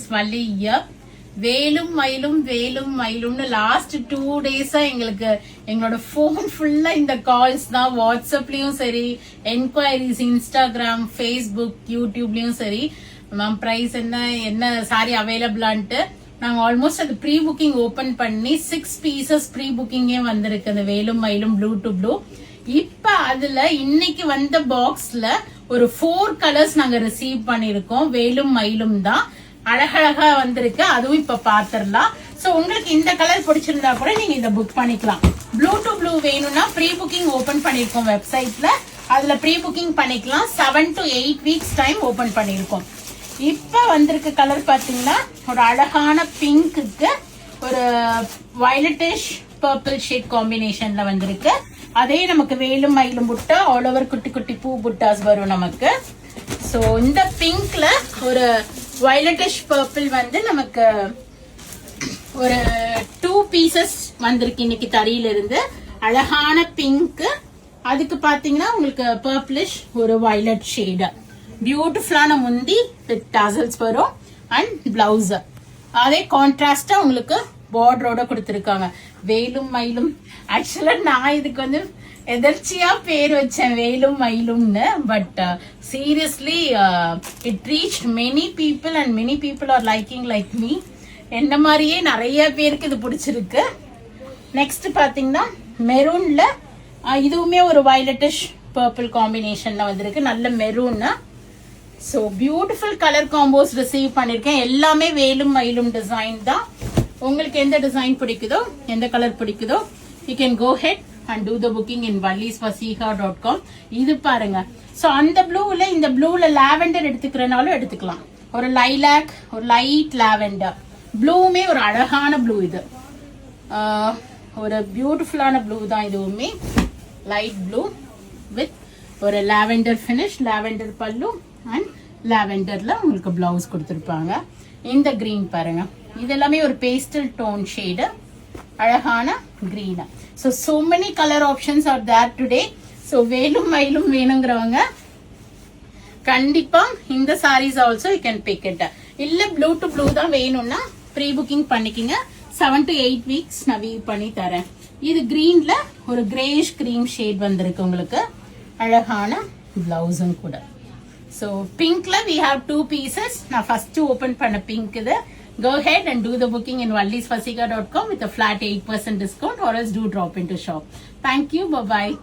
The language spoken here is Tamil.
Swali here. வேலும் மயிலும் வேலும் மயிலும்னு லாஸ்ட் 2 டேஸா எங்களுக்கு எங்களோட போன் ஃபுல்லா இந்த கால்ஸ் தான். வாட்ஸ்அப்லயும் சரி, என்கொயரிஸ் இன்ஸ்டாகிராம், ஃபேஸ்புக், யூடியூப்லயும் சரி, மேம் பிரைஸ் என்ன சாரி அவைலபிளான்ட்டு நாங்க ஆல்மோஸ்ட் அது ப்ரீ புக்கிங் ஓபன் பண்ணி 6 பீசஸ் ப்ரீ புக்கிங்கே வந்திருக்கு அந்த வேலும் மயிலும் ப்ளூ டு ப்ளூ. இப்ப அதுல இன்னைக்கு வந்த பாக்ஸ்ல ஒரு 4 கலர்ஸ் நாங்க ரிசீவ் பண்ணிருக்கோம். வேலும் மயிலும் தான் அழகழகா வந்திருக்கு, அதுவும் இப்ப பாத்திரலாம். சோ உங்களுக்கு இந்த கலர் பிடிச்சிருந்தா கூட நீங்க இத புக் பண்ணிக்கலாம். ப்ளூ டு ப்ளூ வேணும்னா ப்ரீ புக்கிங் ஓபன் பண்ணிருக்கோம் வெப்சைட்ல, அதுல ப்ரீ புக்கிங் பண்ணிக்கலாம். 7 to 8 வீக்ஸ் டைம் ஓபன் பண்ணிருக்கோம். இப்ப வந்திருக்க கலர் பாத்தீங்கன்னா ஒரு அழகான பிங்க்குக்கு ஒரு வயலட்டிஷ் பர்பிள் ஷேட் காம்பினேஷன்ல வந்திருக்கு. அதே நமக்கு வேலும் மயிலும் புட்டா ஆல் ஓவர் குட்டி குட்டி பூ புட்டாஸ் வரும் நமக்கு. சோ இந்த பிங்க்ல ஒரு வயலட்டிஷ் பர்பிள் வந்து நமக்கு ஒரு 2 பீசஸ் வந்திருக்கு இன்னைக்கு தறியில இருந்து. அழகான பிங்க், அதுக்கு பாத்தீங்கன்னா உங்களுக்கு பர்பிளிஷ் ஒரு வயலட் ஷேடு, பியூட்டிஃபுல்லான முந்தி வித் டாசல்ஸ் வரும் அண்ட் பிளவுஸ். அதே கான்ட்ராஸ்டா உங்களுக்கு பார்டரோட கொடுத்திருக்காங்க. வேலும் மயிலும் ஆக்சுவலா நான் இதுக்கு வந்து எதர்ச்சியா பேர் வச்சேன் வேலும் மயிலும்னு. But seriously it reach many people and many people are liking like me. என்ன மாதிரியே நிறைய பேருக்கு இது பிடிச்சிருக்கு. நெக்ஸ்ட் பாத்தீங்கன்னா மெரூன்ல இதுவுமே ஒரு வயலட்டிஷ் பர்பிள் காம்பினேஷன்ல வந்திருக்கு, நல்ல maroon. So beautiful colour combos receive பண்ணிருக்கேன். எல்லாமே வேலும் மயிலும் டிசைன் தான். உங்களுக்கு எந்த டிசைன் பிடிக்குதோ, எந்த கலர் பிடிக்குதோ, you can go ahead and do the booking in vallisvasiha.com. இது பாருங்க. சோ அந்த ப்ளூல இந்த ப்ளூல லாவெண்டர் எடுத்துக்கிறனாலும் எடுத்துக்கலாம். ஒரு லைலாக், ஒரு லைட் லாவெண்டர் ப்ளூமே ஒரு அழகான ப்ளூ. இது ஒரு பியூட்டிஃபுல்லான ப்ளூ தான். இதுவுமே லைட் ப்ளூ வித் ஒரு லாவெண்டர் ஃபினிஷ், லாவெண்டர் பல்லு அண்ட் லாவெண்டர்ல உங்களுக்கு பிளவுஸ் கொடுத்திருப்பாங்க. இந்த கிரீன் பாருங்க, இது எல்லாமே ஒரு பேஸ்டல் டோன் ஷேடு, அழகான green. So many color options are there today. So வேலும் மயிலும் வேணுங்கிறவங்க கண்டிப்பா இந்த sarees also you can pick it. இல்ல ப்ளூ டு ப்ளூ தான் வேணும்னா ப்ரீ புக்கிங் பண்ணிக்கிங்க. 7 to 8 வீக்ஸ் நான் வீவ் பண்ணி தரேன். இது கிரீன்ல ஒரு கிரேஷ் கிரீம் ஷேட் வந்திருக்கு உங்களுக்கு, அழகான பிளவுஸும் கூட. So pinkல we have 2 pieces. நான் ஃபர்ஸ்ட் ஓபன் பண்ண பிங்க் இது. Go ahead and do the booking in vallisvasiha.com with a flat 8% discount, or else do drop into shop. Thank you. Bye bye.